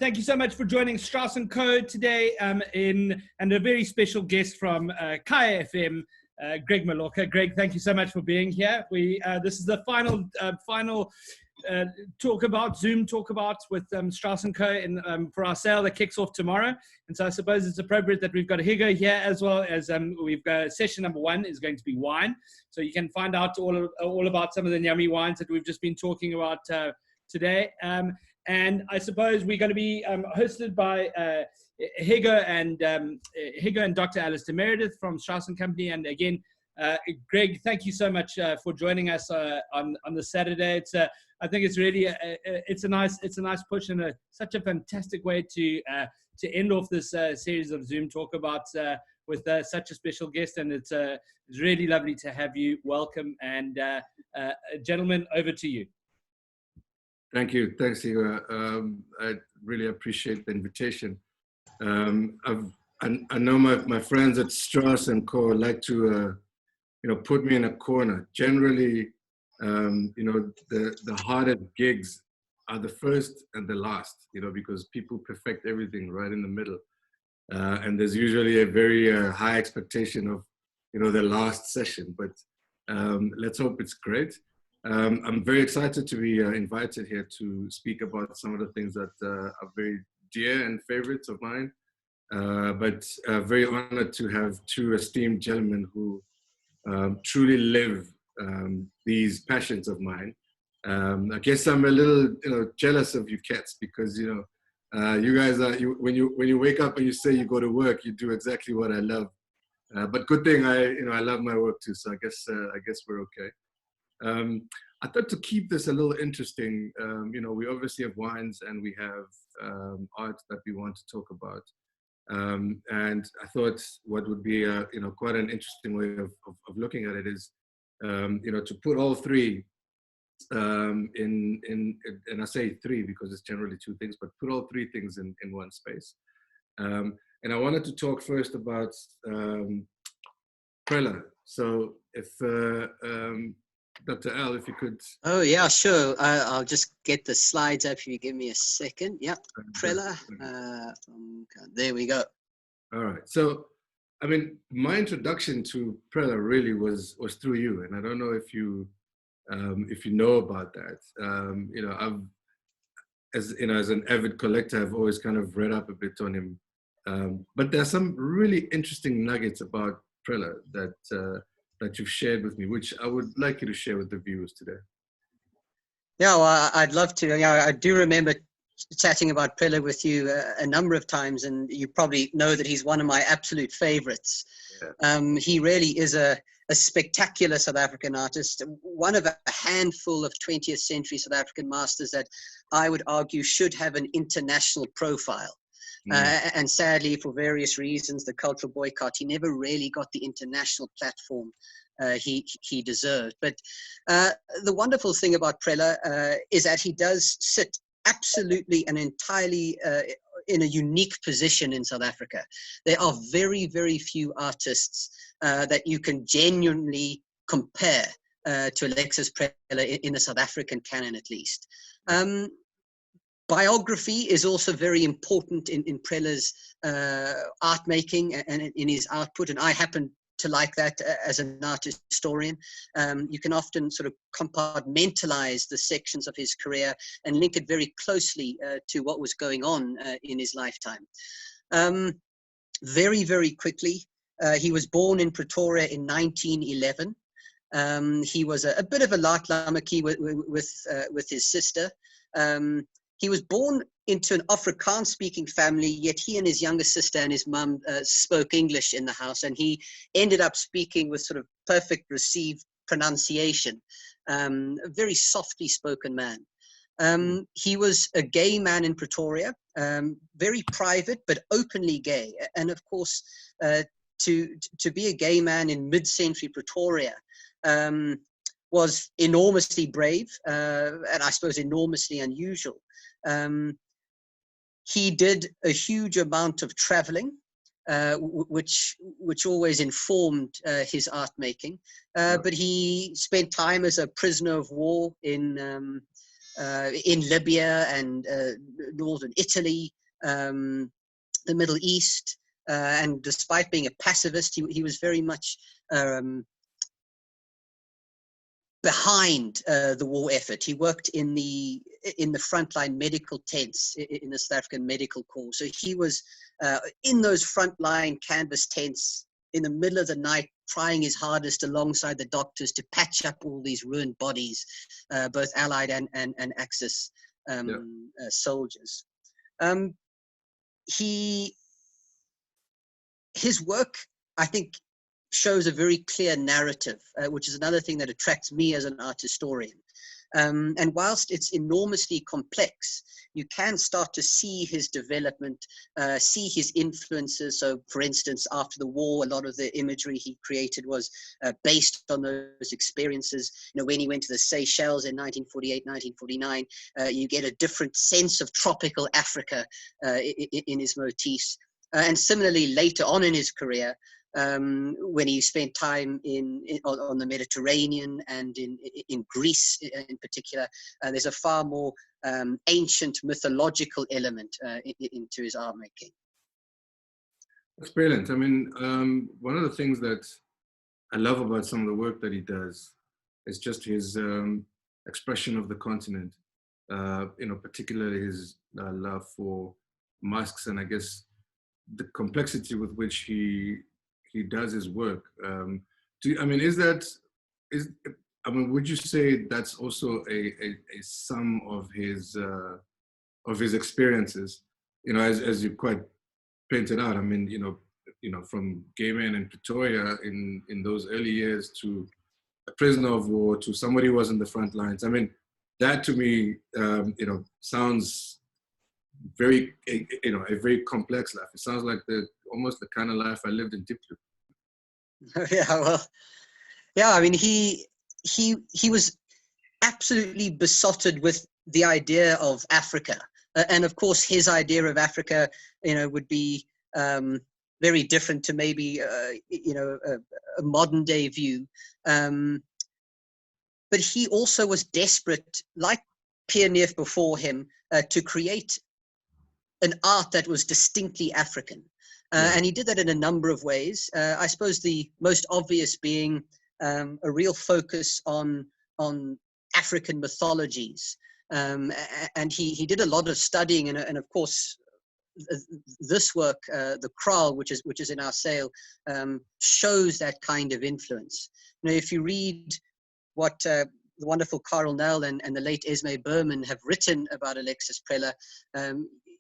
Thank you so much for joining Strauss & Co. today and a very special guest from Kaya FM, Greg Maloka. Greg, thank you so much for being here. This is the final Zoom talk about with Strauss & Co. For our sale that kicks off tomorrow. And so I suppose it's appropriate that we've got Higgo here, as well as we've got session number 1 is going to be wine. So you can find out all about some of the yummy wines that we've just been talking about today. And I suppose we're going to be hosted by Higgo and Dr. Alastair Meredith from Strauss & Company. And again, Greg, thank you so much for joining us on the Saturday. I think it's really it's a nice push and such a fantastic way to end off this series of Zoom talk about with such a special guest. And it's really lovely to have you. Welcome, and gentlemen, over to you. Thank you. Thanks, Higgo. I really appreciate the invitation. I know my friends at Strauss & Co. like to, put me in a corner. Generally, the hardest gigs are the first and the last, because people perfect everything right in the middle. And there's usually a very high expectation of, the last session. But let's hope it's great. I'm very excited to be invited here to speak about some of the things that are very dear and favorites of mine, but very honored to have two esteemed gentlemen who truly live these passions of mine. I guess I'm a little, jealous of you cats because, you guys are, when you wake up and you say you go to work, you do exactly what I love. But good thing I love my work too, so I guess we're okay. I thought to keep this a little interesting, we obviously have wines and we have art that we want to talk about. And I thought what would be, quite an interesting way of looking at it is, to put all three and I say three because it's generally two things, but put all three things in one space. And I wanted to talk first about Preller. So if Dr. L, if you could. Oh, yeah, sure. I'll just get the slides up if you give me a second. Yep, Preller. There we go. All right. So, my introduction to Preller really was through you, and I don't know if you know about that. I've, as an avid collector, I've always kind of read up a bit on him. But there's some really interesting nuggets about Preller that you've shared with me, which I would like you to share with the viewers today. Yeah, well, I'd love to. I do remember chatting about Preller with you a number of times, and you probably know that he's one of my absolute favorites. Yeah. He really is a spectacular South African artist, one of a handful of 20th century South African masters that I would argue should have an international profile. And sadly, for various reasons, the cultural boycott, he never really got the international platform he deserved. But the wonderful thing about Preller is that he does sit absolutely and entirely in a unique position in South Africa. There are very, very few artists that you can genuinely compare to Alexis Preller in the South African canon, at least. Biography is also very important in Preller's art making and in his output, and I happen to like that as an art historian. You can often sort of compartmentalize the sections of his career and link it very closely to what was going on in his lifetime. Very, very quickly, he was born in Pretoria in 1911. He was a bit of a light lamaki with his sister. He was born into an Afrikaans-speaking family, yet he and his younger sister and his mum spoke English in the house, and he ended up speaking with sort of perfect received pronunciation. A very softly spoken man. He was a gay man in Pretoria, very private but openly gay. And of course, to be a gay man in mid-century Pretoria was enormously brave and I suppose enormously unusual. He did a huge amount of traveling, which always informed his art making. But he spent time as a prisoner of war in in Libya and northern Italy, the Middle East. And despite being a pacifist, he was very much behind the war effort. He worked in the frontline medical tents in the South African Medical Corps. So he was in those frontline canvas tents in the middle of the night, trying his hardest alongside the doctors to patch up all these ruined bodies, both Allied and Axis soldiers. His work, I think, shows a very clear narrative, which is another thing that attracts me as an art historian. And whilst it's enormously complex, you can start to see his development, see his influences. So, for instance, after the war, a lot of the imagery he created was based on those experiences. You know, when he went to the Seychelles in 1948, 1949, you get a different sense of tropical Africa in his motifs. And similarly, later on in his career, when he spent time on the Mediterranean and in Greece in particular, there's a far more ancient mythological element into his art making. That's brilliant. I mean, one of the things that I love about some of the work that he does is just his expression of the continent, particularly his love for masks, and I guess the complexity with which he does his work. Would you say that's also a sum of his experiences? You know, as you quite painted out. I mean, from gay men in Pretoria in those early years to a prisoner of war to somebody who was in the front lines. I mean, that to me, sounds very, a very complex life. It sounds like almost the kind of life I lived in Diplo. I mean, he was absolutely besotted with the idea of Africa, and of course, his idea of Africa, would be very different to maybe a modern day view. But he also was desperate, like Pierre Neef before him, to create an art that was distinctly African. And he did that in a number of ways. I suppose the most obvious being a real focus on African mythologies. And he did a lot of studying, and of course, this work, the Kraal, which is in our sale, shows that kind of influence. If you read what the wonderful Carl Nell and the late Esme Berman have written about Alexis Preller,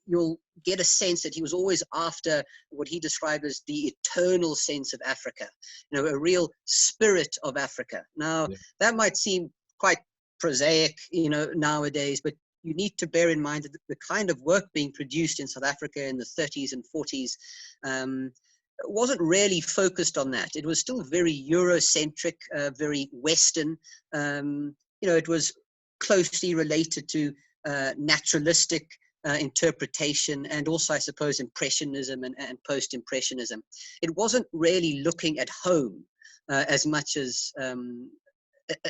you'll get a sense that he was always after what he described as the eternal sense of Africa, a real spirit of Africa. Now, that might seem quite prosaic, nowadays, but you need to bear in mind that the kind of work being produced in South Africa in the 30s and 40s wasn't really focused on that. It was still very Eurocentric, very Western. It was closely related to naturalistic interpretation, and also, I suppose, Impressionism and Post-Impressionism. It wasn't really looking at home as much as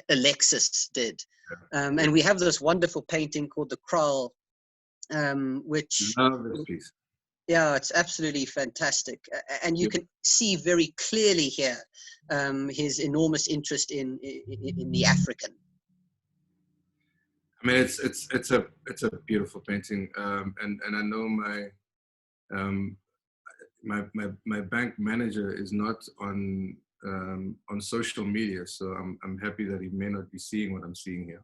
Alexis did. And we have this wonderful painting called the Kraal, which... Love this piece. Yeah, it's absolutely fantastic. And you can see very clearly here his enormous interest in the African. I mean, it's a beautiful painting, and I know my bank manager is not on social media, so I'm happy that he may not be seeing what I'm seeing here.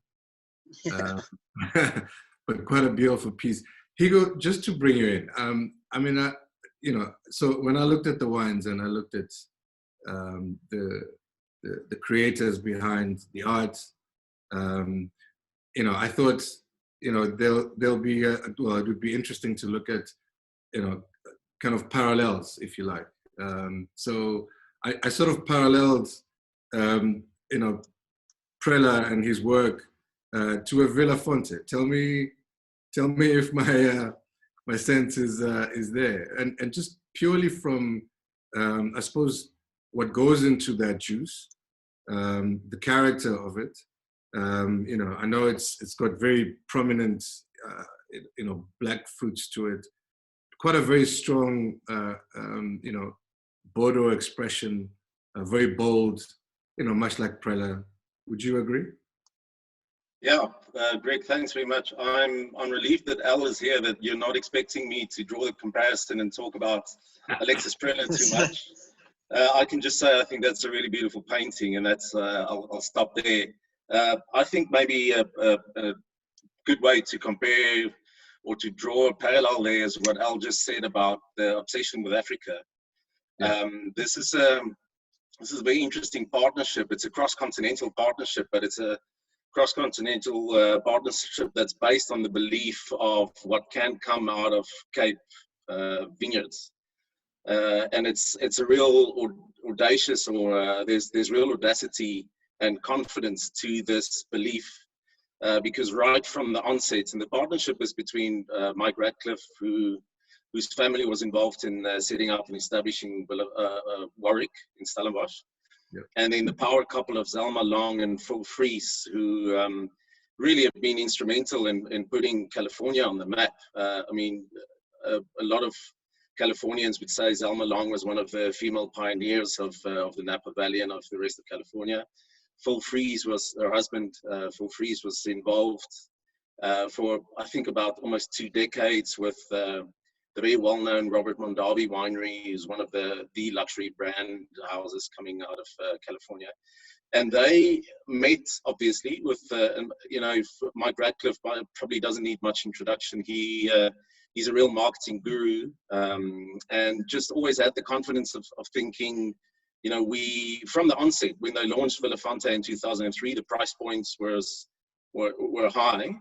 But quite a beautiful piece. Higgo, just to bring you in, so when I looked at the wines and I looked at the creators behind the art, I thought, there'll be it would be interesting to look at, kind of parallels, if you like. So I sort of paralleled, Preller and his work to a Vilafonté. Tell me if my sense is there, and just purely from I suppose what goes into that juice, the character of it, You know, I know it's got very prominent, you know, black fruits to it. Quite a very strong, you know, Bordeaux expression, very bold, you know, much like Preller. Would you agree? Yeah, Greg, thanks very much. I'm relieved that Al is here, that you're not expecting me to draw the comparison and talk about Alexis Preller too much. I can just say I think that's a really beautiful painting, and that's I'll stop there. I think maybe a good way to compare or to draw a parallel there is what Al just said about the obsession with Africa. Yeah. This is a very interesting partnership. It's a cross-continental partnership, but it's a cross-continental partnership that's based on the belief of what can come out of Cape vineyards. And it's a real audacious, or there's real audacity and confidence to this belief, because right from the onset, and the partnership is between Mike Radcliffe, whose family was involved in setting up and establishing Warwick in Stellenbosch, yep. And then the power couple of Zelma Long and Phil Fries, who really have been instrumental in putting California on the map. I mean, a lot of Californians would say Zelma Long was one of the female pioneers of the Napa Valley and of the rest of California. Phil Fries was her husband. Phil Fries was involved for, I think, about almost 2 decades with the very well-known Robert Mondavi Winery, who's one of the luxury brand houses coming out of California. And they met, obviously, with, you know, Mike Radcliffe probably doesn't need much introduction. He's a real marketing guru, and just always had the confidence of thinking, you know, from the onset, when they launched Vilafonté in 2003, the price points were high,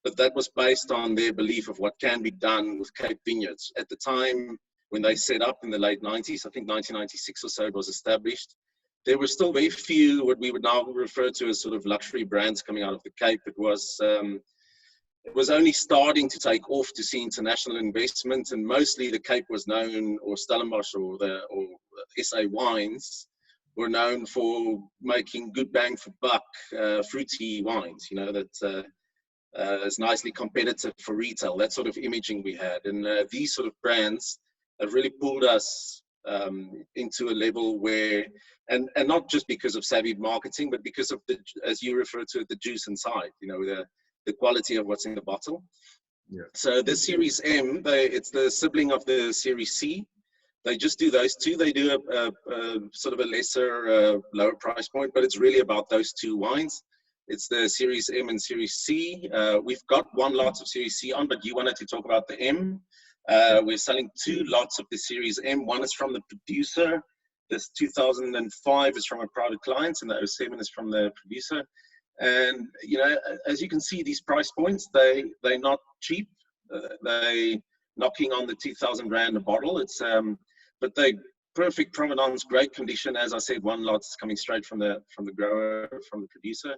but that was based on their belief of what can be done with Cape Vineyards. At the time when they set up in the late 90s, I think 1996 or so it was established, there were still very few what we would now refer to as sort of luxury brands coming out of the Cape. It was only starting to take off to see international investment, and mostly the Cape was known, or Stellenbosch or SA Wines were known for making good bang for buck fruity wines, you know, that is nicely competitive for retail, that sort of imaging we had. And these sort of brands have really pulled us into a level where, and not just because of savvy marketing, but because of the, as you refer to it, the juice inside, you know, the quality of what's in the bottle. Yeah. So the Series M, it's the sibling of the Series C. They just do those two. They do a sort of a lesser, lower price point, but it's really about those two wines. It's the Series M and Series C. We've got 1 lot of Series C on, but you wanted to talk about the M. We're selling 2 lots of the Series M. One is from the producer. This 2005 is from a private client, and the 07 is from the producer. And, you know, as you can see, these price points, they're not cheap. They knocking on the 2,000 Rand a bottle. It's but they perfect provenance, great condition. As I said, 1 lot's coming straight from the grower, from the producer.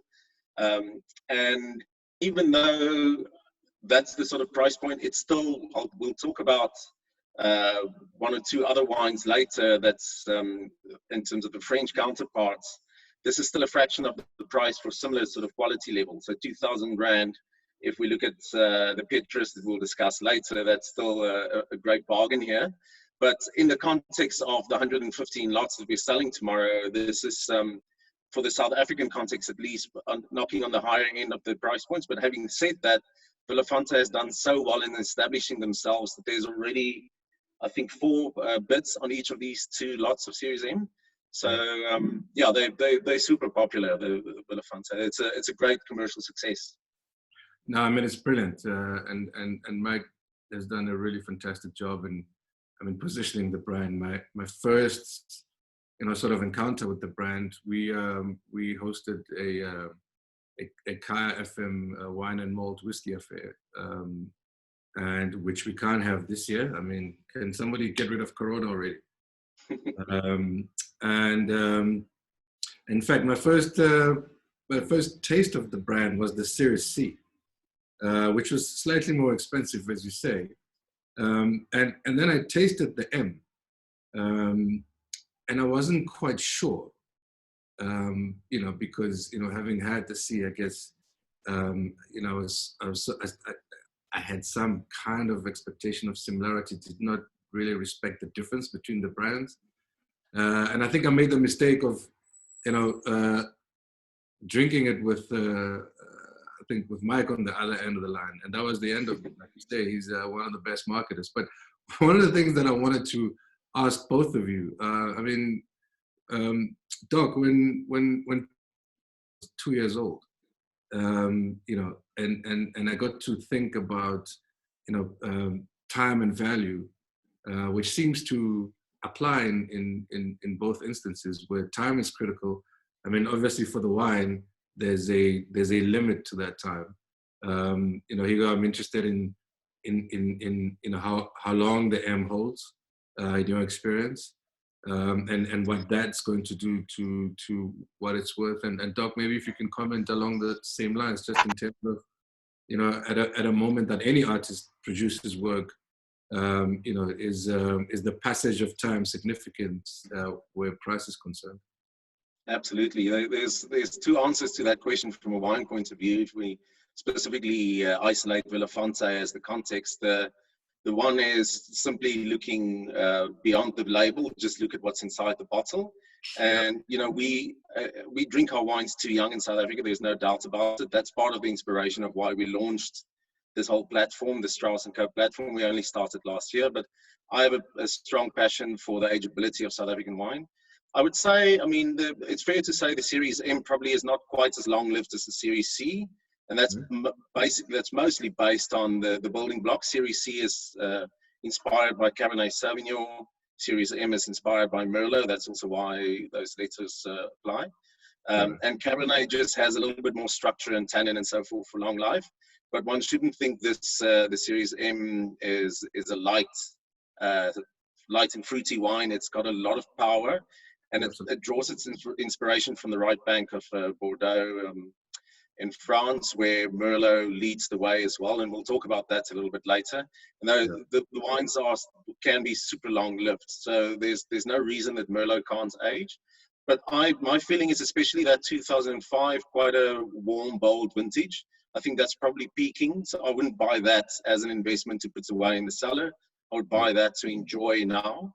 And even though that's the sort of price point, it's still, we'll talk about 1 or 2 other wines later. That's in terms of the French counterparts. This is still a fraction of the price for similar sort of quality levels. So 2,000 Rand, if we look at the Petrus that we'll discuss later, that's still a great bargain here. But in the context of the 115 lots that we're selling tomorrow, this is, for the South African context at least, knocking on the higher end of the price points. But having said that, Vilafonté has done so well in establishing themselves that there's already, I think, 4 bids on each of these 2 lots of Series M. So yeah, they're super popular, the Vilafonté. It's a great commercial success. No, I mean, it's brilliant, and Mike has done a really fantastic job in, I mean, positioning the brand. My first, you know, sort of encounter with the brand, we hosted a Kaya FM wine and malt whiskey affair, and which we can't have this year. I mean, can somebody get rid of Corona already? In fact, my first taste of the brand was the Series C, which was slightly more expensive, as you say. And then I tasted the M, and I wasn't quite sure. you know, because, you know, having had to see, I guess, you know, I had some kind of expectation of similarity, did not really respect the difference between the brands. And I think I made the mistake of, you know, drinking it with, I think with Mike on the other end of the line. And that was the end of it. Like you say, he's one of the best marketers. But one of the things that I wanted to ask both of you, I mean, Doc, when 2 years old, you know, and I got to think about, you know, time and value, which seems to apply in both instances where time is critical. I mean, obviously for the wine, there's a limit to that time. You know, Higgo, I'm interested in you know how long the M holds in your experience. And what that's going to do to what it's worth. And Doc, maybe if you can comment along the same lines, just in terms of, you know, at a moment that any artist produces work, you know, is the passage of time significant where price is concerned? Absolutely. There's two answers to that question from a wine point of view. If we specifically isolate Vilafonté as the context, the one is simply looking beyond the label, just look at what's inside the bottle. And, you know, we drink our wines too young in South Africa. There's no doubt about it. That's part of the inspiration of why we launched this whole platform, the Strauss & Co platform. We only started last year, but I have a strong passion for the ageability of South African wine. I would say, I mean, it's fair to say the Series M probably is not quite as long-lived as the Series C. And that's that's mostly based on the building blocks. Series C is inspired by Cabernet Sauvignon. Series M is inspired by Merlot. That's also why those letters apply. And Cabernet just has a little bit more structure and tannin and so forth for long life. But one shouldn't think this the Series M is a light and fruity wine. It's got a lot of power, and it draws its inspiration from the right bank of Bordeaux. In France, where Merlot leads the way as well, and we'll talk about that a little bit later. And the wines can be super long-lived, so there's no reason that Merlot can't age. But my feeling is, especially that 2005, quite a warm, bold vintage. I think that's probably peaking, so I wouldn't buy that as an investment to put away in the cellar. I would buy that to enjoy now.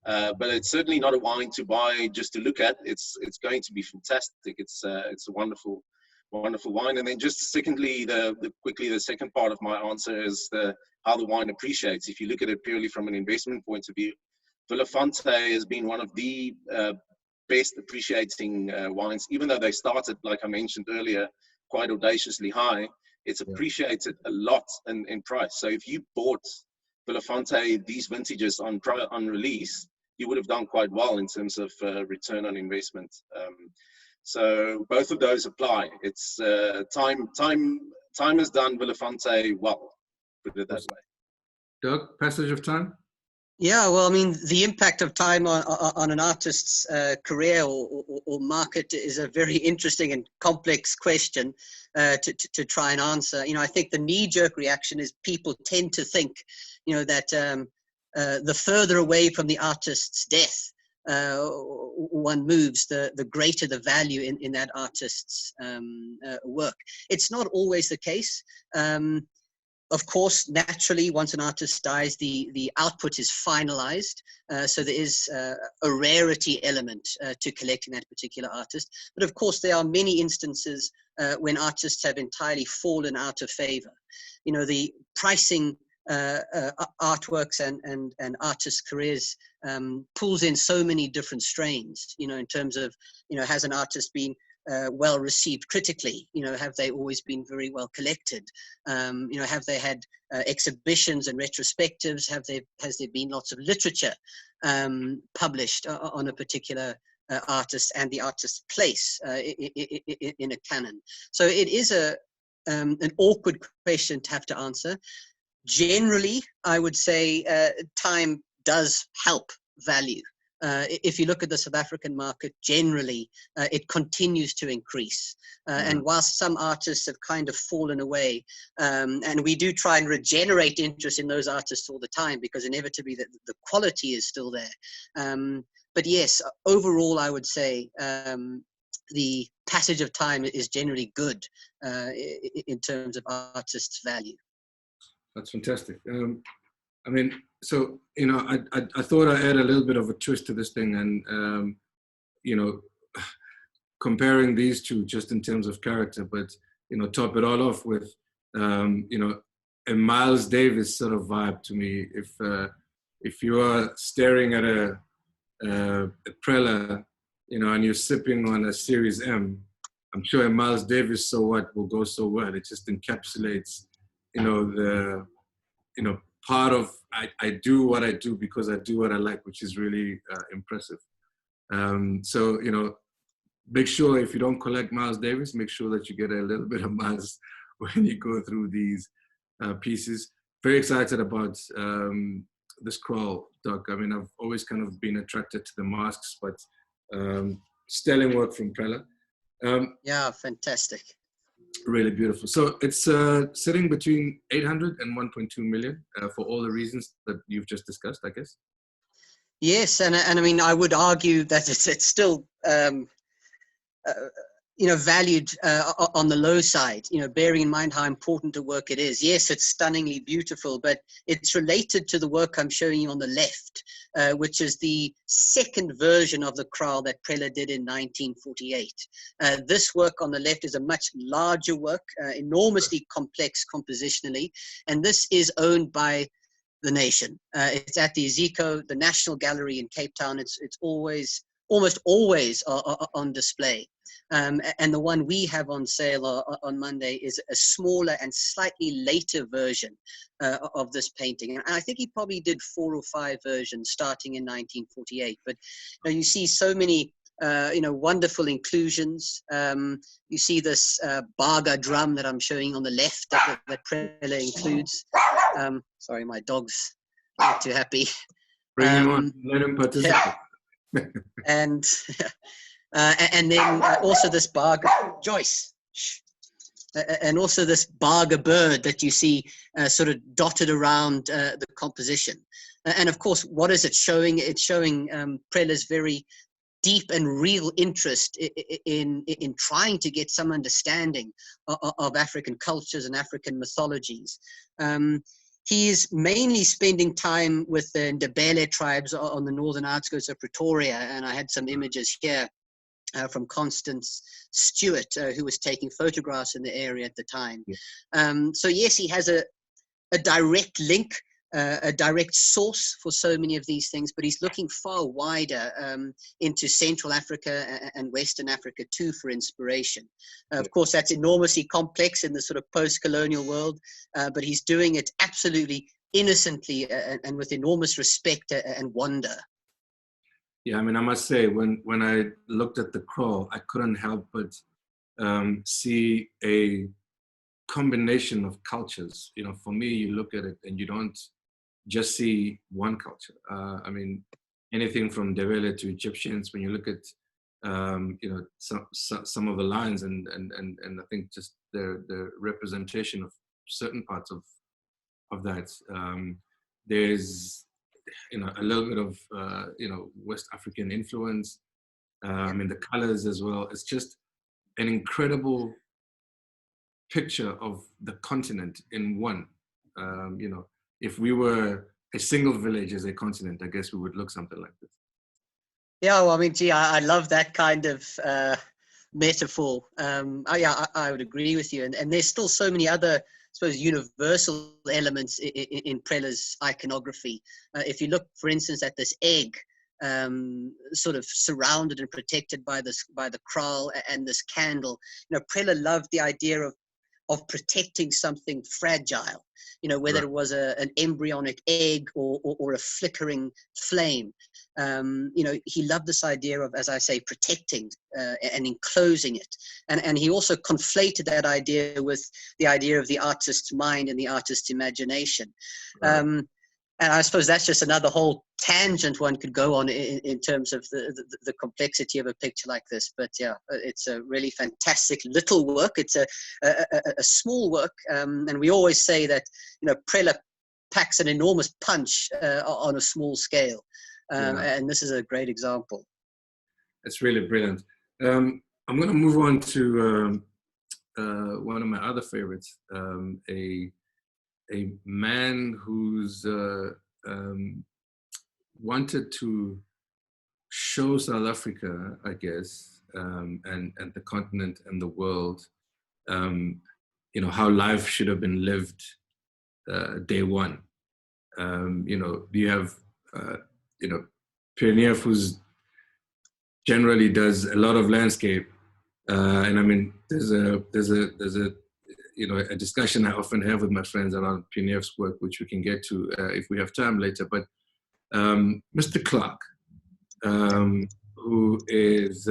But it's certainly not a wine to buy just to look at. It's going to be fantastic. It's a wonderful wine. And then just secondly, quickly, the second part of my answer is how the wine appreciates. If you look at it purely from an investment point of view, Vilafonté has been one of the best appreciating wines, even though they started, like I mentioned earlier, quite audaciously high. It's appreciated a lot in price. So if you bought Vilafonté, these vintages on release, you would have done quite well in terms of return on investment. So both of those apply. It's time has done Vilafonté well, put it that way. Doug, passage of time? Yeah, well, I mean, the impact of time on an artist's career or market is a very interesting and complex question to try and answer. You know, I think the knee-jerk reaction is people tend to think, you know, that the further away from the artist's death one moves, the greater the value in that artist's work. It's not always the case. Of course, naturally, once an artist dies, the output is finalized. So there is a rarity element to collecting that particular artist. But of course, there are many instances when artists have entirely fallen out of favor. You know, the pricing artworks and artists' careers pulls in so many different strains, you know, in terms of, you know, has an artist been well received critically? You know, have they always been very well collected? You know, have they had exhibitions and retrospectives? Has there been lots of literature published on a particular artist and the artist's place in a canon? So it is an awkward question to have to answer. Generally, I would say time does help value. If you look at the South African market, generally, it continues to increase. And whilst some artists have kind of fallen away, and we do try and regenerate interest in those artists all the time, because inevitably the quality is still there. But yes, overall, I would say the passage of time is generally good in terms of artists' value. That's fantastic. I mean, so, you know, I thought I'd add a little bit of a twist to this thing, and, you know, comparing these two just in terms of character, but, you know, top it all off with, you know, a Miles Davis sort of vibe to me. If you are staring at a Preller, you know, and you're sipping on a Series M, I'm sure a Miles Davis So What will go so well. It just encapsulates, you know, part of I do what I do because I do what I like, which is really impressive. So, you know, make sure if you don't collect Miles Davis, make sure that you get a little bit of Miles when you go through these pieces. Very excited about this Kraal, Doc. I mean, I've always kind of been attracted to the masks, but sterling work from Preller. Yeah, fantastic. Really beautiful. So it's sitting between 800 and 1.2 million for all the reasons that you've just discussed, I guess. Yes, and I mean, I would argue that it's still, you know, valued on the low side, you know, bearing in mind how important a work it is. Yes, it's stunningly beautiful, but it's related to the work I'm showing you on the left, which is the second version of the Kraal that Preller did in 1948. This work on the left is a much larger work, enormously complex compositionally, and this is owned by the nation. It's at the Zico, the National Gallery in Cape Town. It's almost always on display. And the one we have on sale on Monday is a smaller and slightly later version of this painting. And I think he probably did 4 or 5 versions starting in 1948. But you know, you see so many you know, wonderful inclusions. You see this Baga drum that I'm showing on the left that Preller includes. Sorry, my dog's not too happy. Bring him on, let him participate. Yeah. And then also this Baga, Joyce, and also this Baga bird that you see sort of dotted around the composition. And of course, what is it showing? It's showing Preller's very deep and real interest in trying to get some understanding of African cultures and African mythologies. He is mainly spending time with the Ndebele tribes on the northern outskirts of Pretoria, and I had some images here from Constance Stewart, who was taking photographs in the area at the time. Yeah. So yes, he has a direct link, a direct source for so many of these things, but he's looking far wider into Central Africa and Western Africa too for inspiration. Of course, that's enormously complex in the sort of post-colonial world, but he's doing it absolutely innocently and with enormous respect and wonder. Yeah, I mean, I must say, when I looked at the Kraal, I couldn't help but see a combination of cultures. You know, for me, you look at it and you don't just see one culture. I mean, anything from Ndebele to Egyptians. When you look at, you know, some of the lines and I think just the representation of certain parts of that. There's, you know, a little bit of you know, West African influence in the colors as well. It's just an incredible picture of the continent in one. You know, if we were a single village as a continent, I guess we would look something like this. Yeah, well, I mean, gee, I love that kind of metaphor. Yeah, I would agree with you. And there's still so many other, I suppose, universal elements in Preller's iconography. If you look, for instance, at this egg, sort of surrounded and protected by the kraal and this candle, you know, Preller loved the idea of protecting something fragile, you know, whether it was an embryonic egg or a flickering flame. You know, he loved this idea of, as I say, protecting and enclosing it. And he also conflated that idea with the idea of the artist's mind and the artist's imagination. Right. And I suppose that's just another whole tangent one could go on in terms of the complexity of a picture like this. But yeah, it's a really fantastic little work. It's a small work. And we always say that, you know, Preller packs an enormous punch on a small scale. And this is a great example. It's really brilliant. I'm going to move on to one of my other favorites, a man who's wanted to show South Africa, I guess, and the continent and the world, how life should have been lived day one. You have, Pioneer, who's generally does a lot of landscape, and I mean, there's a a discussion I often have with my friends around Pionier's work, which we can get to if we have time later. But Mr. Clark, who is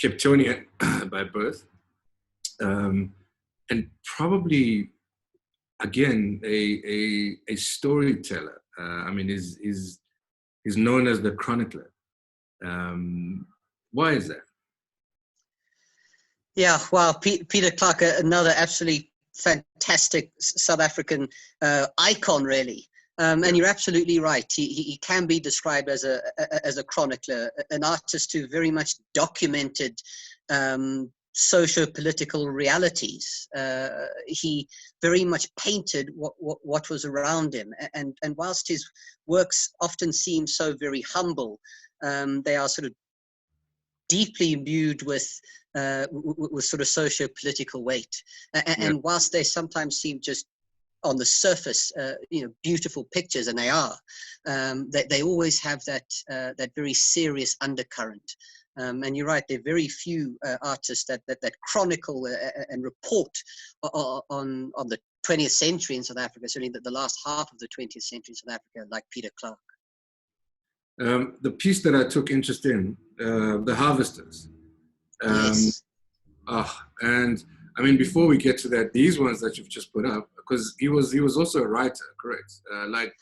Capetonian by birth, and probably again a storyteller. I mean, he's known as the chronicler. Why is that? Yeah, wow, Peter Clark, another absolutely fantastic South African icon, really. And you're absolutely right. He can be described as a chronicler, an artist who very much documented socio-political realities. He very much painted what was around him. And whilst his works often seem so very humble, they are sort of deeply imbued with sort of socio-political weight. And whilst they sometimes seem just on the surface, beautiful pictures, and they are, they always have that very serious undercurrent. And you're right, there are very few artists that chronicle and report on the 20th century in South Africa, certainly the last half of the 20th century in South Africa, like Peter Clark. The piece that I took interest in, The Harvesters. Yes. And I mean, before we get to that, these ones that you've just put up, because he was also a writer, correct?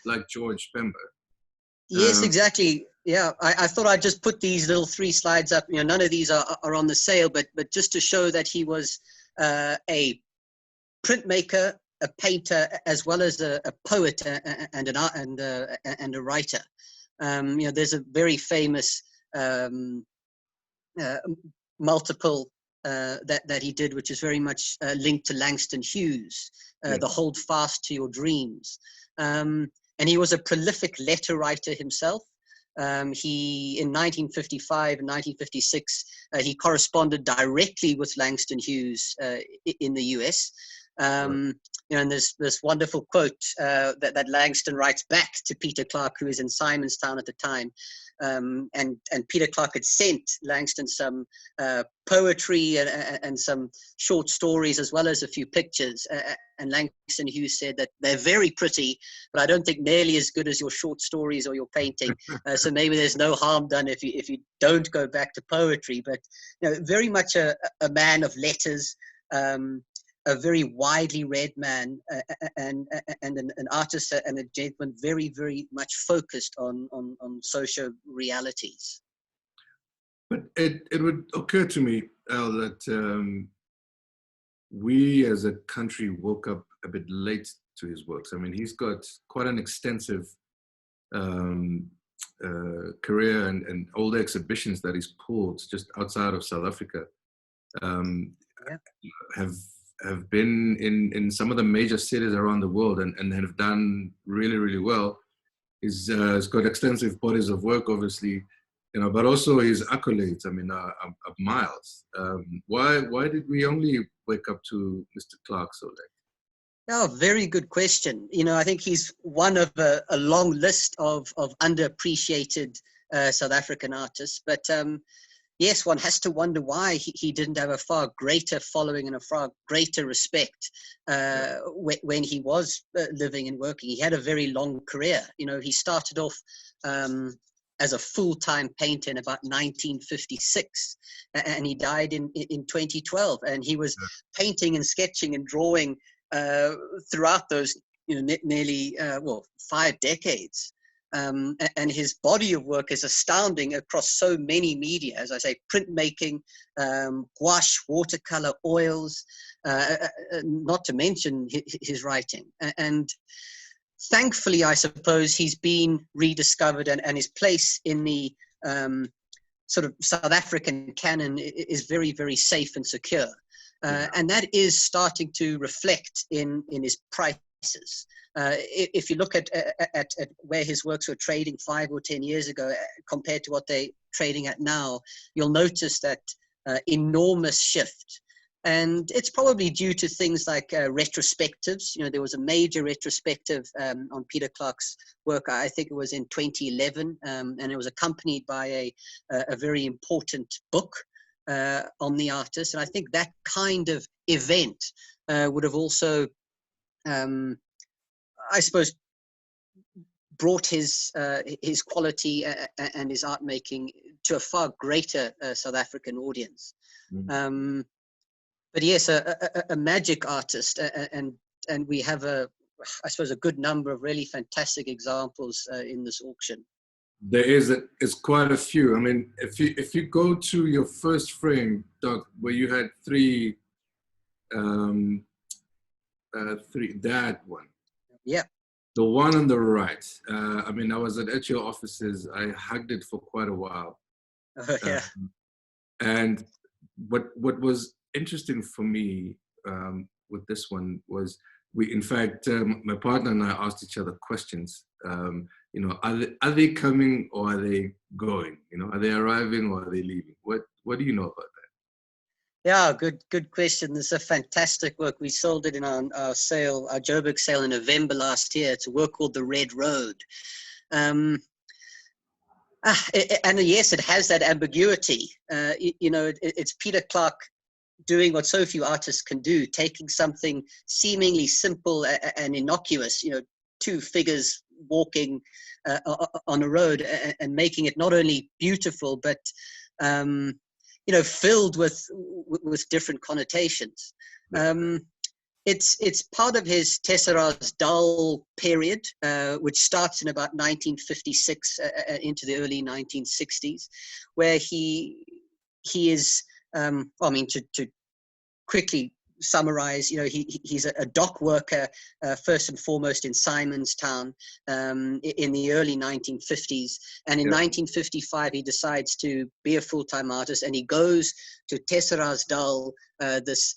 Like George Pemba. Yes, exactly. Yeah, I thought I'd just put these little 3 slides up. None of these are on the sale, but just to show that he was a printmaker, a painter, as well as a poet and a writer. There's a very famous multiple that he did, which is very much linked to Langston Hughes, the Hold Fast to Your Dreams. And he was a prolific letter writer himself. He, in 1955 and 1956, he corresponded directly with Langston Hughes in the US. And there's this wonderful quote that Langston writes back to Peter Clark, who was in Simonstown at the time. And Peter Clark had sent Langston some poetry and some short stories, as well as a few pictures. And Langston Hughes said that they're very pretty, but I don't think nearly as good as your short stories or your painting. So maybe there's no harm done if you don't go back to poetry. But very much a man of letters. A very widely read man, and an artist and a gentleman very, very much focused on social realities. But it would occur to me, Al, that we as a country woke up a bit late to his works. I mean, he's got quite an extensive career and all the exhibitions that he's pulled just outside of South Africa have been in some of the major cities around the world and have done really, really well. He's got extensive bodies of work, obviously, but also his accolades, I mean, are miles. Why did we only wake up to Mr. Clark so late? Oh, very good question. I think he's one of a long list of underappreciated South African artists, but yes, one has to wonder why he didn't have a far greater following and a far greater respect when he was living and working. He had a very long career. He started off as a full-time painter in about 1956, and he died in 2012. And he was painting and sketching and drawing throughout those nearly 5 decades. And his body of work is astounding across so many media, as I say, printmaking, gouache, watercolor, oils, not to mention his writing. And thankfully, I suppose, he's been rediscovered, and his place in the sort of South African canon is very, very safe and secure. And that is starting to reflect in his prices. If you look at where his works were trading 5 or 10 years ago compared to what they're trading at now, you'll notice that enormous shift. And it's probably due to things like retrospectives. You know, there was a major retrospective on Peter Clarke's work, I think it was in 2011, and it was accompanied by a very important book on the artist. And I think that kind of event would have also, I suppose, brought his quality and his art making to a far greater South African audience. Mm-hmm. But yes, a magic artist, and we have I suppose a good number of really fantastic examples in this auction. There is quite a few. I mean, if you go to your first frame, Doc, where you had three, that one. Yeah. The one on the right. I mean, I was at your offices. I hugged it for quite a while. Oh, yeah. And what was interesting for me with this one was in fact, my partner and I asked each other questions. You know, are they coming or are they going? You know, are they arriving or are they leaving? What do you know about that? Yeah, good question. This is a fantastic work. We sold it in our sale, our Joburg sale in November last year. It's a work called The Red Road. And yes, it has that ambiguity. You know, it's Peter Clarke doing what so few artists can do, taking something seemingly simple and innocuous, you know, two figures walking on a road, and making it not only beautiful, but, you know, filled with different connotations. It's part of his Tessera's Dal period, which starts in about 1956 into the early 1960s, where he is, I mean, to quickly summarize, you know, he's a dock worker, first and foremost in Simonstown in the early 1950s. And in 1955, he decides to be a full-time artist, and he goes to Tessera's Dal, this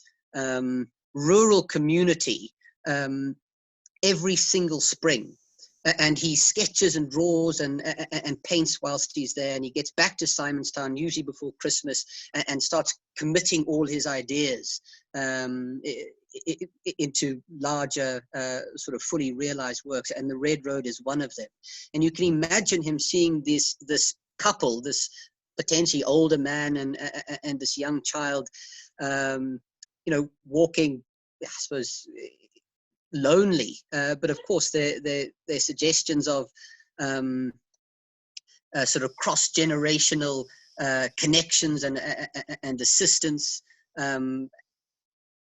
rural community, every single spring. And he sketches and draws and paints whilst he's there. And he gets back to Simonstown, usually before Christmas, and starts committing all his ideas into larger, sort of fully realized works. And The Red Road is one of them. And you can imagine him seeing this couple, this potentially older man and this young child, you know, walking, I suppose, lonely, but of course they're suggestions of sort of cross-generational connections and assistance.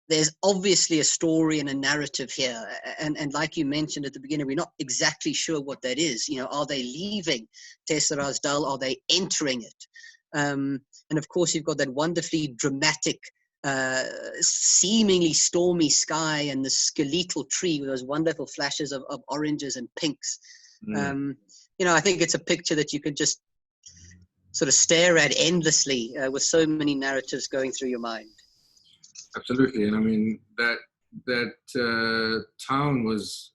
There's obviously a story and a narrative here, and like you mentioned at the beginning, we're not exactly sure what that is. You know, are they leaving Tessera's Dal? Are they entering it? And of course, you've got that wonderfully dramatic, seemingly stormy sky and the skeletal tree with those wonderful flashes of oranges and pinks. You know, I think it's a picture that you can just sort of stare at endlessly with so many narratives going through your mind. Absolutely. And I mean, that town was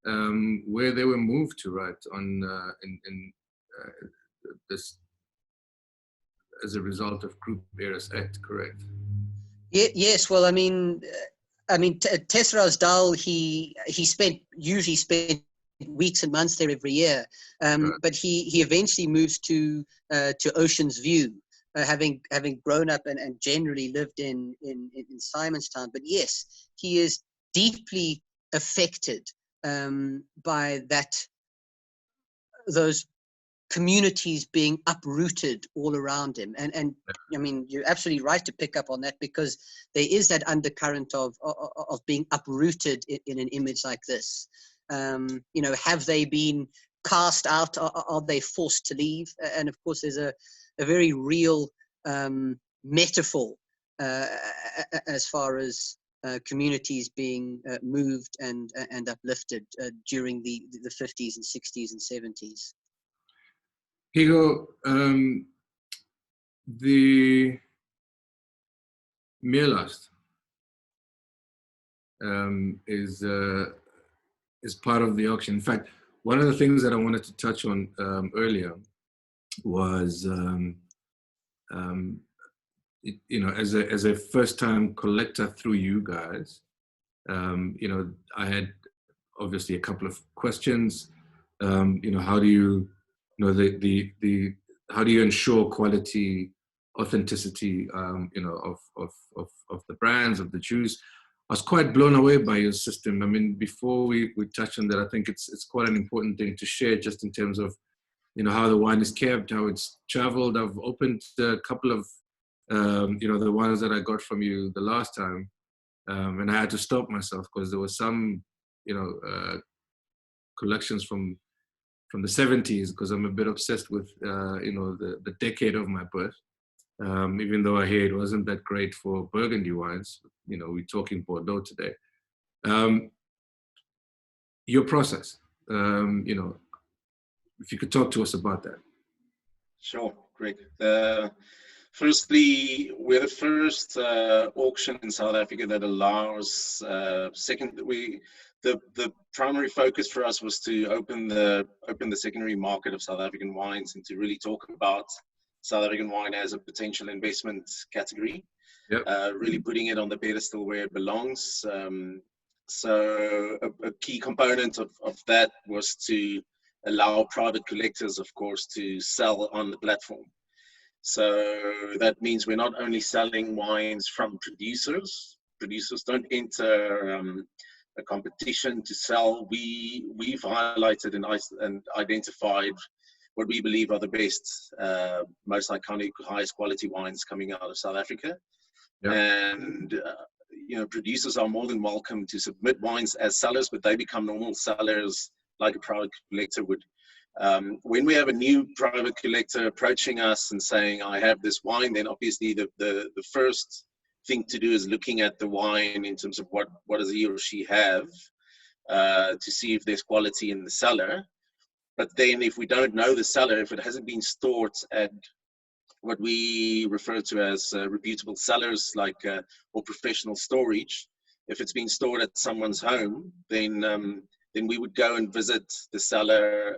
where they were moved to, right, on in this, as a result of Group Heiress Act, correct? Yes, well, I mean, Tessera's Dal, he usually spent weeks and months there every year, but he eventually moves to Ocean's View, having grown up and generally lived in Simonstown. But yes, he is deeply affected by those communities being uprooted all around him. And I mean, you're absolutely right to pick up on that, because there is that undercurrent of being uprooted in an image like this. You know, have they been cast out? Are they forced to leave? And of course, there's a very real metaphor as far as communities being moved and uplifted during the 50s and 60s and 70s. Higgo, The Meerlust is part of the auction. In fact, one of the things that I wanted to touch on earlier was, as a first-time collector through you guys, I had obviously a couple of questions. How do you, how do you ensure quality, authenticity, of the brands, of the juice? I was quite blown away by your system. I mean, before we touch on that, I think it's quite an important thing to share, just in terms of, how the wine is kept, how it's traveled. I've opened a couple of, the ones that I got from you the last time, and I had to stop myself because there were some, collections from the 70s, because I'm a bit obsessed with, the decade of my birth. Even though I hear it wasn't that great for Burgundy wines, we're talking Bordeaux today. Your process, if you could talk to us about that. Sure, Greg. Firstly, we're the first auction in South Africa that allows. The primary focus for us was to open the secondary market of South African wines and to really talk about South African wine as a potential investment category. Yep. Really putting it on the pedestal where it belongs. So a key component of that was to allow private collectors, of course, to sell on the platform. So that means we're not only selling wines from producers. Producers don't enter a competition to sell. We've highlighted and identified what we believe are the best, most iconic, highest quality wines coming out of South Africa. Yep. And producers are more than welcome to submit wines as sellers, but they become normal sellers like a private collector would. When we have a new private collector approaching us and saying, I have this wine, then obviously the first thing to do is looking at the wine in terms of what does he or she have, to see if there's quality in the cellar. But then if we don't know the cellar, if it hasn't been stored at what we refer to as reputable cellars, like or professional storage, if it's been stored at someone's home, then we would go and visit the cellar,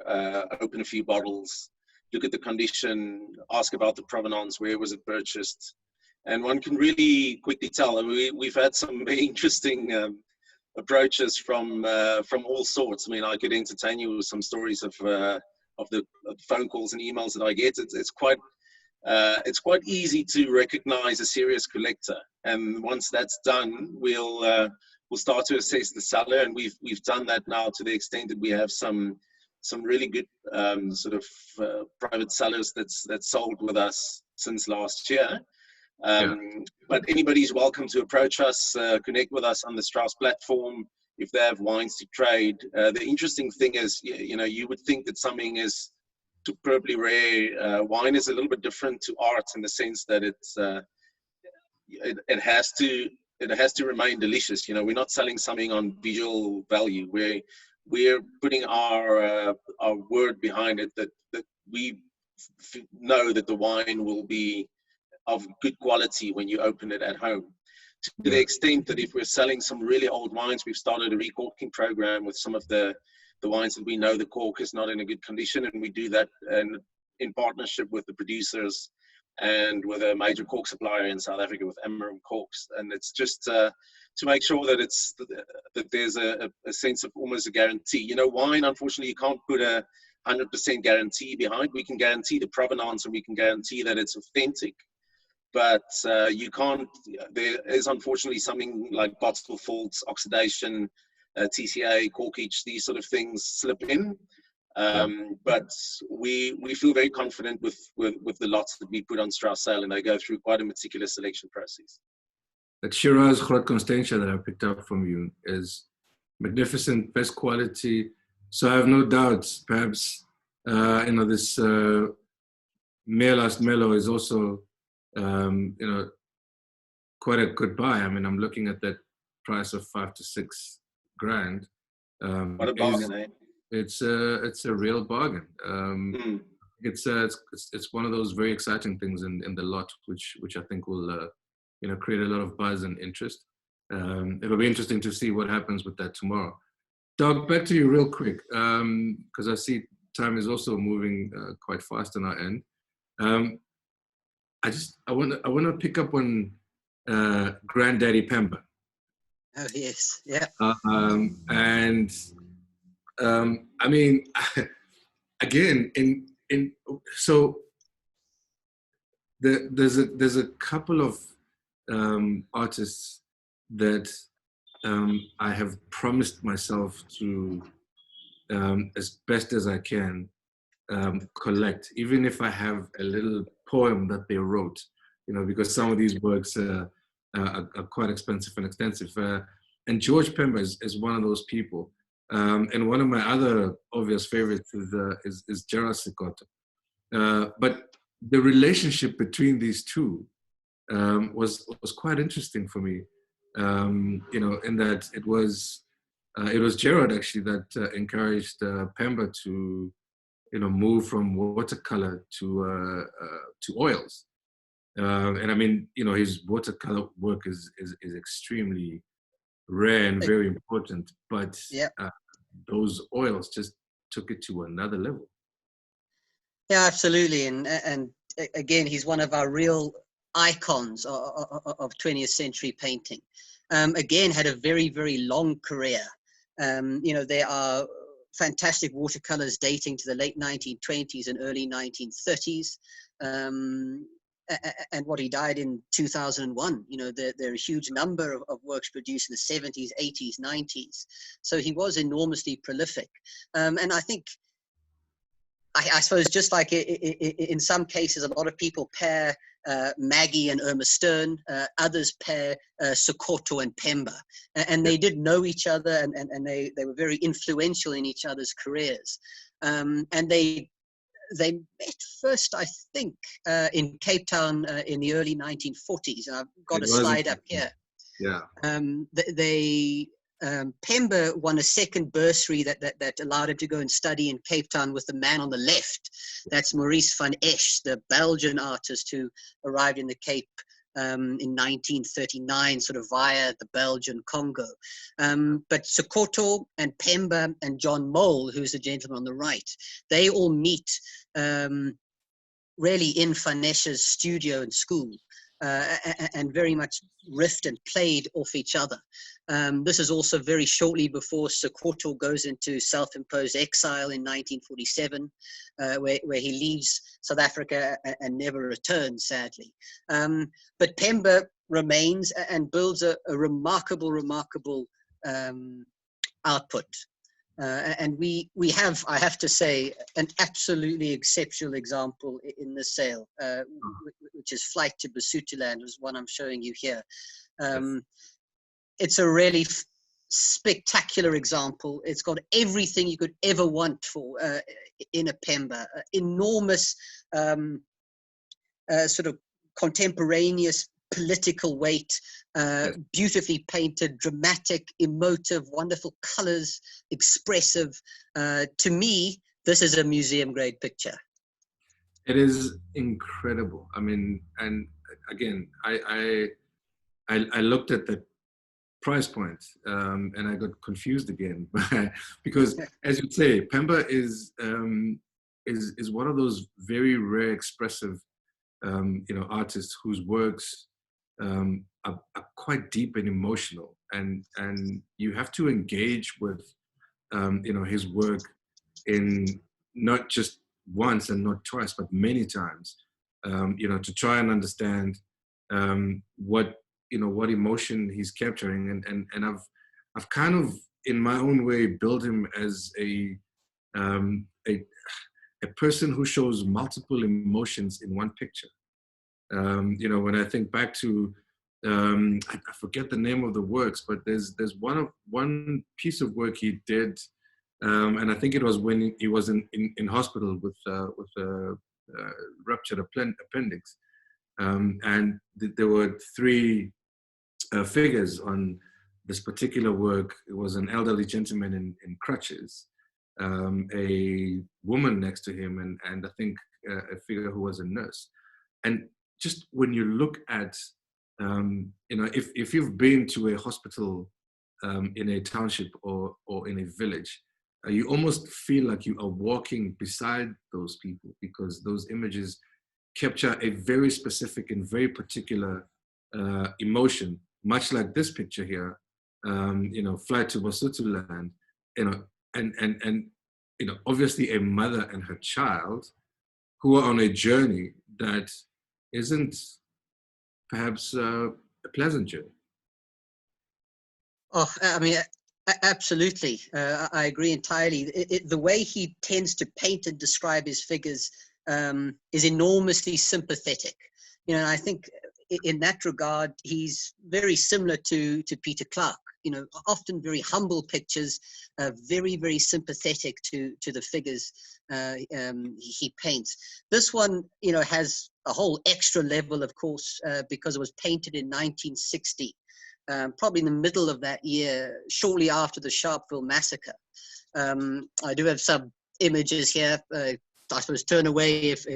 open a few bottles, look at the condition, ask about the provenance, where was it purchased, and one can really quickly tell. And we've had some very interesting approaches from all sorts. I mean, I could entertain you with some stories of the phone calls and emails that I get. It's quite easy to recognize a serious collector, and once that's done, we'll start to assess the cellar, and we've done that now to the extent that we have some really good private cellars that's sold with us since last year. But anybody's welcome to approach us, connect with us on the Strauss platform if they have wines to trade. The interesting thing is, you would think that something is superbly rare. Wine is a little bit different to art in the sense that it has to remain delicious. We're not selling something on visual value. We're putting our word behind it, that we know that the wine will be of good quality when you open it at home. To the extent that if we're selling some really old wines, we've started a recorking program with some of the wines that we know the cork is not in a good condition, and we do that in partnership with the producers and with a major cork supplier in South Africa, with Amarim Corks. And it's just to make sure that there's a sense of almost a guarantee. Wine, unfortunately, you can't put a 100% guarantee behind. We can guarantee the provenance and we can guarantee that it's authentic, but you can't. There is unfortunately something like bottle faults, oxidation, TCA, corkage, these sort of things slip in. But we feel very confident with the lots that we put on Strauss sale, and they go through quite a meticulous selection process. That Shiraz Groot Constantia that I picked up from you is magnificent, best quality. So I have no doubts. Perhaps this Meerlust Merlot is also quite a good buy. I mean, I'm looking at that price of $5,000 to $6,000. What a bargain, eh? It's a real bargain. it's one of those very exciting things in the lot, which I think will create a lot of buzz and interest. It'll be interesting to see what happens with that tomorrow. Doug, back to you real quick, because I see time is also moving quite fast on our end. I want to pick up on Granddaddy Pemba. Oh yes, yeah. And I mean, again, so there's a couple of artists that I have promised myself to, as best as I can, collect, even if I have a little poem that they wrote, because some of these works are quite expensive and extensive. And George Pemba is one of those people. And one of my other obvious favorites is Gerard Sekoto. But the relationship between these two was quite interesting for me. In that it was Gerard actually that encouraged Pemba to move from watercolor to oils. And I mean, his watercolor work is extremely rare and very important, but those oils just took it to another level. Yeah, absolutely. And again, he's one of our real icons of 20th century painting. Again, had a very, very long career. There are fantastic watercolors dating to the late 1920s and early 1930s. And what he died in 2001, there are a huge number of works produced in the 70s, 80s, 90s. So he was enormously prolific. And I think, I suppose, just like in some cases, a lot of people pair Maggie and Irma Stern, others pair Sekoto and Pemba. And they did know each other, and they were very influential in each other's careers. And they met first, I think, in Cape Town in the early 1940s. And I've got a slide up here. Yeah. Pemba won a second bursary that allowed him to go and study in Cape Town with the man on the left. That's Maurice van Esch, the Belgian artist who arrived in the Cape in 1939, sort of via the Belgian Congo. But Sekoto and Pemba and John Mole, who's the gentleman on the right, they all meet really in Van Esch's studio and school. And very much riffed and played off each other. This is also very shortly before Sekoto goes into self-imposed exile in 1947, where he leaves South Africa and never returns, sadly. But Pemba remains and builds a remarkable output. And we have, I have to say, an absolutely exceptional example in the sale, which is Flight to Basotoland, was one I'm showing you here. It's a really spectacular example. It's got everything you could ever want for in a Pemba. Enormous sort of contemporaneous political weight, beautifully painted, dramatic, emotive, wonderful colors, expressive. To me, this is a museum grade picture. It is incredible. I mean, and again, I looked at the price point and I got confused again because, as you say, Pemba is one of those very rare, expressive, artists whose works are quite deep and emotional, and you have to engage with his work in not just once and not twice but many times, to try and understand what emotion he's capturing, and I've kind of in my own way built him as a person who shows multiple emotions in one picture. When I think back to, I forget the name of the works, but there's one piece of work he did, and I think it was when he was in hospital with a ruptured appendix, and there were three figures on this particular work. It was an elderly gentleman in crutches, a woman next to him, and I think a figure who was a nurse. And just when you look at, if you've been to a hospital in a township or in a village, you almost feel like you are walking beside those people, because those images capture a very specific and very particular emotion, much like this picture here, Flight to Basotoland, and obviously a mother and her child who are on a journey that isn't perhaps a pleasant journey. Oh, I mean, absolutely. I agree entirely. The way he tends to paint and describe his figures is enormously sympathetic. And I think in that regard, he's very similar to Peter Clark. Often very humble pictures, very, very sympathetic to the figures he paints. This one, has a whole extra level, of course, because it was painted in 1960. Probably in the middle of that year, shortly after the Sharpeville massacre. I do have some images here. I suppose turn away if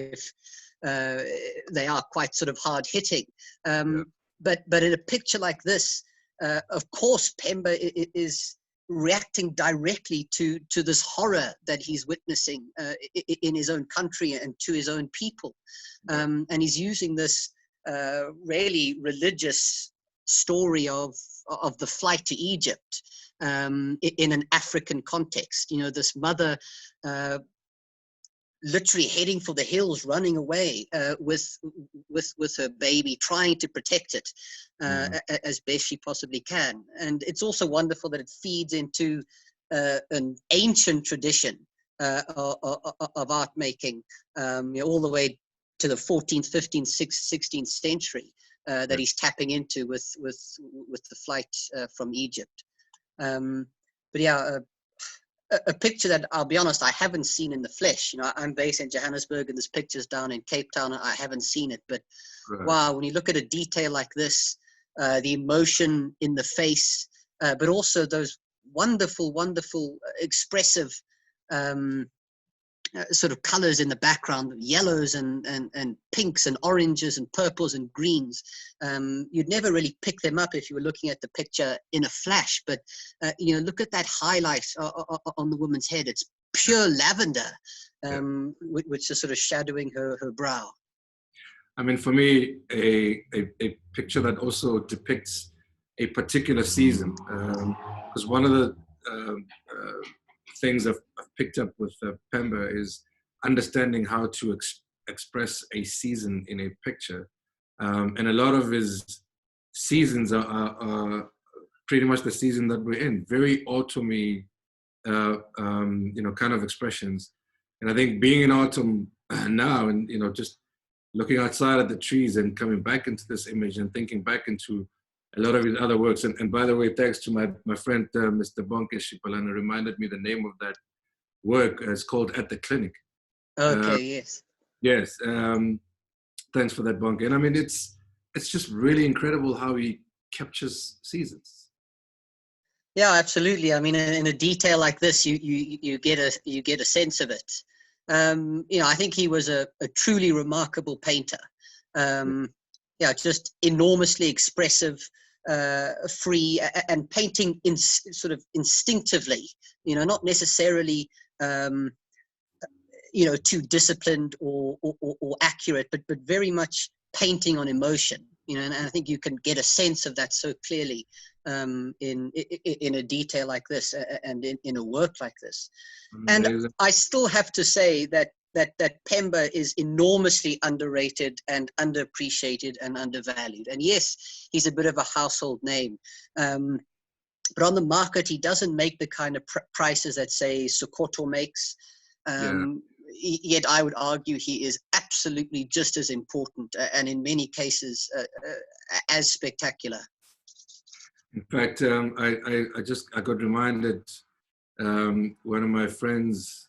they are quite sort of hard hitting. But in a picture like this, of course, Pemba is reacting directly to this horror that he's witnessing in his own country and to his own people. And he's using this really religious story of the flight to Egypt in an African context. This mother literally heading for the hills, running away with her baby, trying to protect it as best she possibly can. And it's also wonderful that it feeds into an ancient tradition of art making, all the way to the 14th, 15th, 16th century. That he's tapping into with the flight from Egypt. But yeah, a picture that, I'll be honest, I haven't seen in the flesh. I'm based in Johannesburg and this picture's down in Cape Town. I haven't seen it, but wow, when you look at a detail like this, the emotion in the face, but also those wonderful, wonderful, expressive sort of colors in the background, yellows and pinks and oranges and purples and greens. You'd never really pick them up if you were looking at the picture in a flash, but look at that highlight on the woman's head. It's pure lavender, which is sort of shadowing her brow. I mean, for me, a picture that also depicts a particular season, because one of the things I've picked up with Pemba is understanding how to express a season in a picture. And a lot of his seasons are pretty much the season that we're in, very autumny, kind of expressions. And I think being in autumn now and, just looking outside at the trees and coming back into this image and thinking back into a lot of his other works. And by the way, thanks to my friend, Mr. Bonke Shipalana, reminded me the name of that work. It's called At the Clinic. Okay, yes. Yes. Thanks for that, Bonke. And I mean, it's just really incredible how he captures seasons. Yeah, absolutely. I mean, in a detail like this, you get a sense of it. I think he was a truly remarkable painter. Just enormously expressive, free, and painting sort of instinctively. Not necessarily too disciplined or accurate, but very much painting on emotion. And I think you can get a sense of that so clearly in a detail like this and in a work like this. Amazing. And I still have to say that Pemba is enormously underrated and underappreciated and undervalued. And yes, he's a bit of a household name. But on the market, he doesn't make the kind of prices that, say, Sokoto makes. Yet I would argue he is absolutely just as important and in many cases as spectacular. In fact, I got reminded, one of my friends,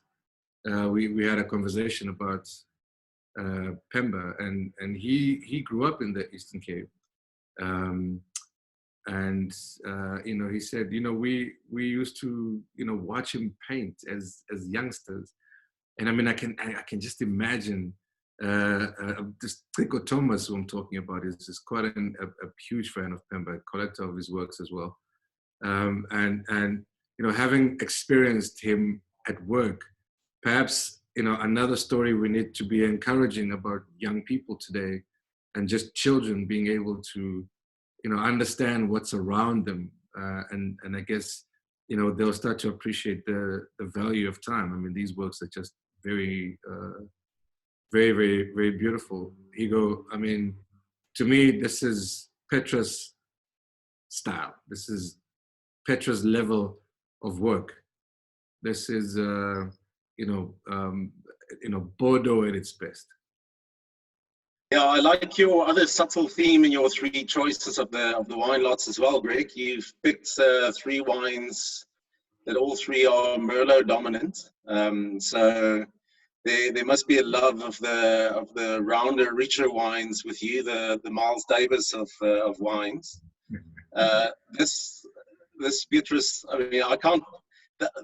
we had a conversation about Pemba, and he grew up in the Eastern Cape. you know, he said, you know, we used to, you know, watch him paint as youngsters. And I mean, I can just imagine this Trico Thomas, who I'm talking about, is quite a huge fan of Pemba, collector of his works as well. And you know, having experienced him at work, perhaps, you know, another story we need to be encouraging about young people today, and just children being able to, you know, understand what's around them, and I guess, you know, they'll start to appreciate the value of time. I mean, these works are just very, very, very beautiful. Higgo, I mean, to me, this is Petra's style. This is Petra's level of work. This is, you know, Bordeaux at its best. Yeah, I like your other subtle theme in your three choices of the wine lots as well, Greg. You've picked three wines that all three are Merlot dominant. So there must be a love of the rounder, richer wines with you, the Miles Davis of wines. This Beatrice, I mean, I can't.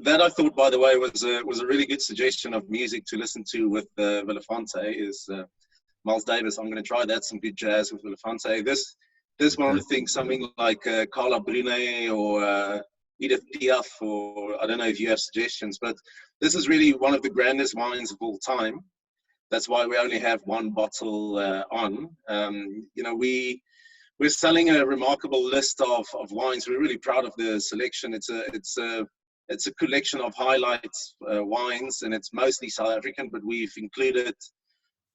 That I thought, by the way, was a really good suggestion of music to listen to with Vilafonté is Miles Davis. I'm going to try that, some good jazz with Vilafonté. This one, I think something like Carla Bruni or Edith Piaf, or I don't know if you have suggestions, but this is really one of the grandest wines of all time. That's why we only have one bottle on. You know, we're selling a remarkable list of wines. We're really proud of the selection. It's a collection of highlights wines, and it's mostly South African, but we've included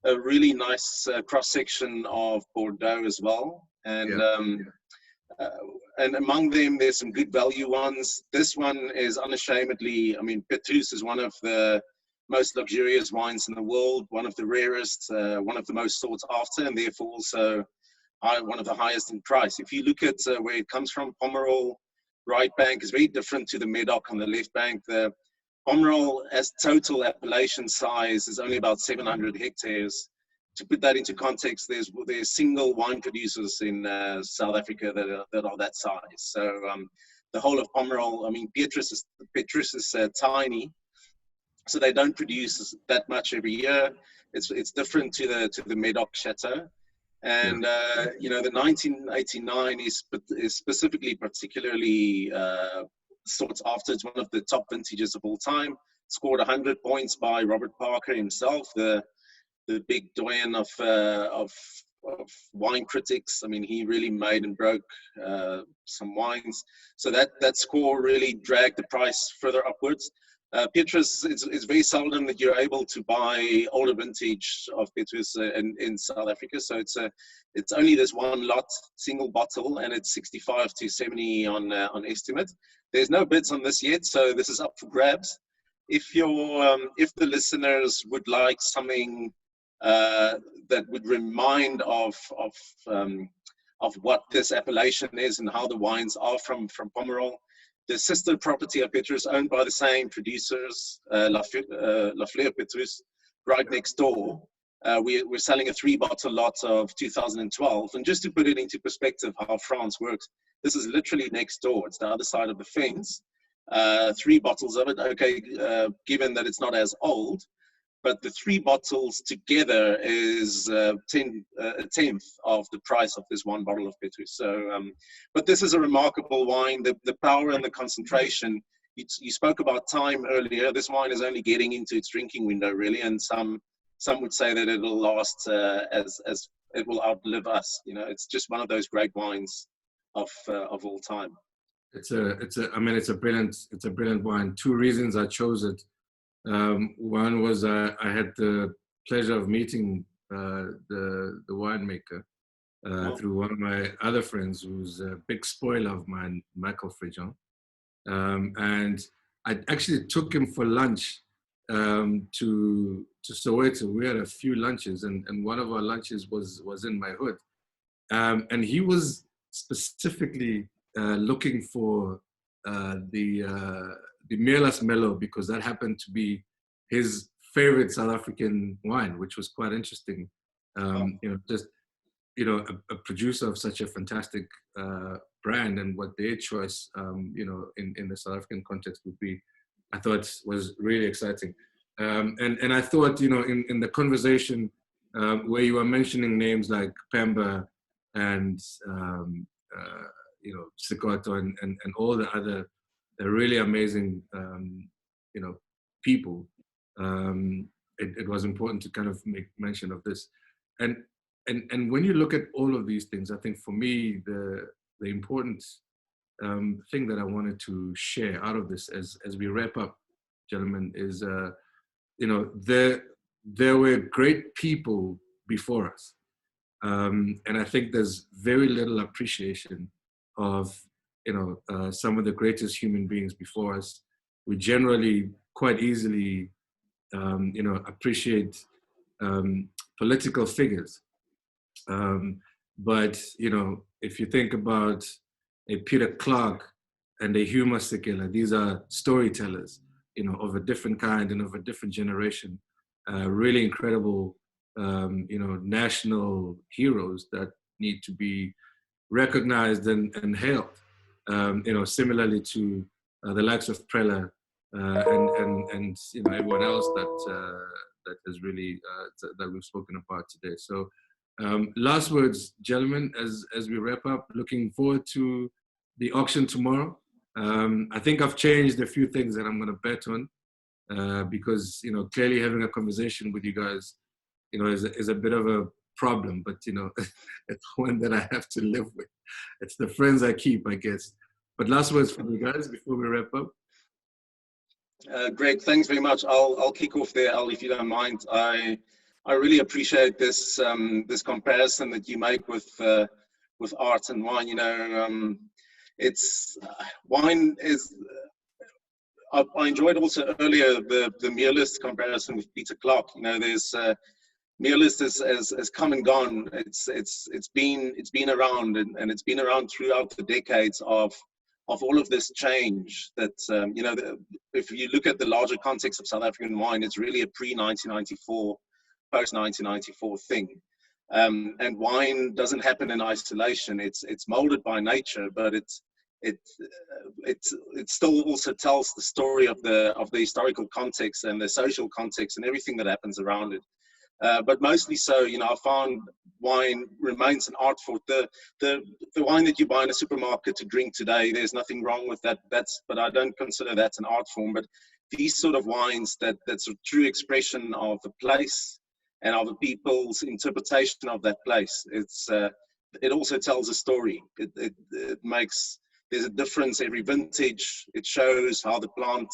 a really nice cross-section of Bordeaux as well. And among them, there's some good value ones. This one is unashamedly, I mean, Petrus is one of the most luxurious wines in the world, one of the rarest, one of the most sought after, and therefore also one of the highest in price. If you look at where it comes from, Pomerol right bank is very different to the Medoc on the left bank. The Pomerol as total appellation size is only about 700 hectares. To put that into context, there's single wine producers in South Africa that are that size. So the whole of Pomerol, I mean, Petrus is tiny, so they don't produce that much every year. It's different to the Medoc Chateau. And you know, the 1989 is specifically particularly sought after. It's one of the top vintages of all time. Scored 100 points by Robert Parker himself, the big doyen of wine critics. I mean, he really made and broke some wines. So that score really dragged the price further upwards. Petrus, it's very seldom that you're able to buy older vintage of Petrus in South Africa. So it's only this one lot, single bottle, and it's 65 to 70 on estimate. There's no bids on this yet, so this is up for grabs. If the listeners would like something that would remind of what this appellation is and how the wines are from Pomerol, the sister property of Petrus, owned by the same producers, La Fleur Petrus, right next door. We're selling a 3-bottle lot of 2012. And just to put it into perspective how France works, this is literally next door. It's the other side of the fence. 3 bottles of it, okay, given that it's not as old, but the 3 bottles together is a tenth of the price of this 1 bottle of Petrus. So, but this is a remarkable wine. The power and the concentration. You spoke about time earlier. This wine is only getting into its drinking window, really, and some would say that it'll last as it will outlive us. You know, it's just one of those great wines of all time. It's a brilliant wine. 2 reasons I chose it. One was I had the pleasure of meeting the winemaker through one of my other friends, who's a big spoiler of mine, Michael Frijon. And I actually took him for lunch to Soweto. We had a few lunches, and one of our lunches was in my hood. And he was specifically looking for the Meerlust Merlot, because that happened to be his favorite South African wine, which was quite interesting. You know, just you know, a producer of such a fantastic brand, and what their choice, you know, in the South African context would be, I thought was really exciting. And I thought, you know, in the conversation where you were mentioning names like Pemba and, you know, Sikoto and all the other really amazing, you know, people, it was important to kind of make mention of this. And when you look at all of these things, I think for me, the important thing that I wanted to share out of this as we wrap up, gentlemen, is, you know, there were great people before us. And I think there's very little appreciation of, you know, some of the greatest human beings before us. We generally quite easily, you know, appreciate political figures. But, you know, if you think about a Peter Clark and a Hugh Masekela, these are storytellers, you know, of a different kind and of a different generation, really incredible, you know, national heroes that need to be recognized and hailed, you know, similarly to the likes of Preller and you know, everyone else that has really, that we've spoken about today. So last words, gentlemen, as we wrap up, looking forward to the auction tomorrow. I think I've changed a few things that I'm going to bet on because, you know, clearly having a conversation with you guys, you know, is a bit of a problem, but, you know, it's one that I have to live with. It's the friends I keep, I guess. But last words from you guys before we wrap up. Greg, thanks very much. I'll kick off there, Al, if you don't mind. I really appreciate this this comparison that you make with art and wine. You know, it's wine is. I enjoyed also earlier the Meerlust comparison with Peter Clark. You know, there's Meerlust has come and gone. It's been around and it's been around throughout the decades of all of this change that, you know, if you look at the larger context of South African wine, it's really a pre-1994, post-1994 thing. And wine doesn't happen in isolation. It's molded by nature, but it still also tells the story of the historical context and the social context and everything that happens around it. But mostly so, you know, I found wine remains an art form. The wine that you buy in a supermarket to drink today, there's nothing wrong with that. But I don't consider that an art form. But these sort of wines that's a true expression of the place and of the people's interpretation of that place. It also tells a story. It makes, there's a difference every vintage. It shows how the plant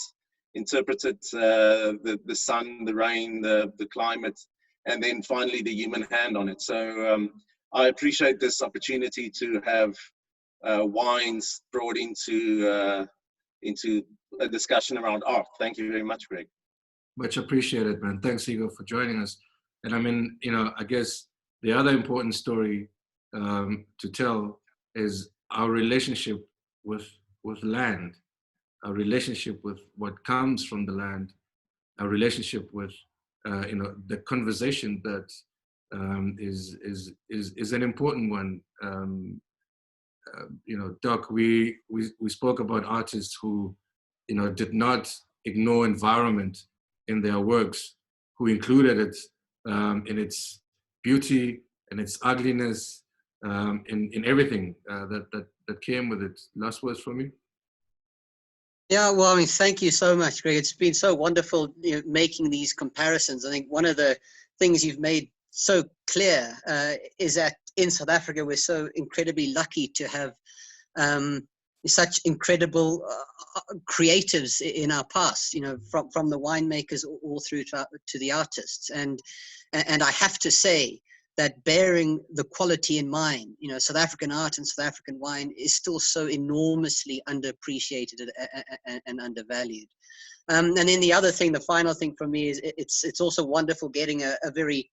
interpreted the sun, the rain, the climate, and then finally the human hand on it. So I appreciate this opportunity to have wines brought into a discussion around art. Thank you very much, Greg. Much appreciated, man. Thanks, Higgo, for joining us. And I mean, you know, I guess the other important story to tell is our relationship with land, our relationship with what comes from the land, our relationship with you know, the conversation that is an important one. You know, Doc, we spoke about artists who, you know, did not ignore environment in their works, who included it in its beauty and its ugliness, in everything that came with it. Last words from you? Yeah, well, I mean, thank you so much, Greg. It's been so wonderful, you know, making these comparisons. I think one of the things you've made so clear is that in South Africa, we're so incredibly lucky to have such incredible creatives in our past, you know, from the winemakers all through to the artists. And I have to say that bearing the quality in mind, you know, South African art and South African wine is still so enormously underappreciated and undervalued. And then the other thing, the final thing for me is it's also wonderful getting a very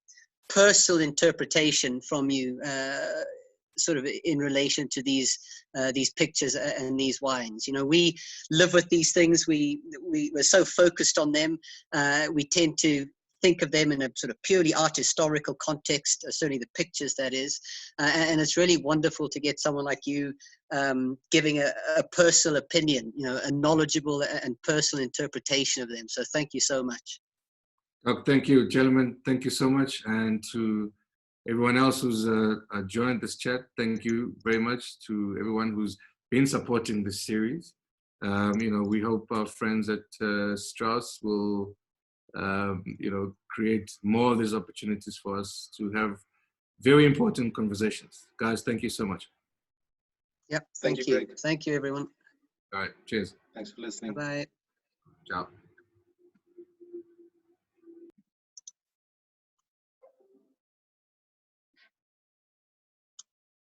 personal interpretation from you, sort of in relation to these pictures and these wines. You know, we live with thes think of them in a sort of purely art historical context, certainly the pictures, that is. And it's really wonderful to get someone like you giving a personal opinion, a knowledgeable and personal interpretation of them. So thank you so much. Thank you, gentlemen. Thank you so much. And to everyone else who's joined this chat, thank you very much to everyone who's been supporting this series. We hope our friends at Strauss will, create more of these opportunities for us to have very important conversations. Guys, thank you so much. Yep, thank you. Thank you, everyone. All right, cheers. Thanks for listening. Bye-bye. Ciao.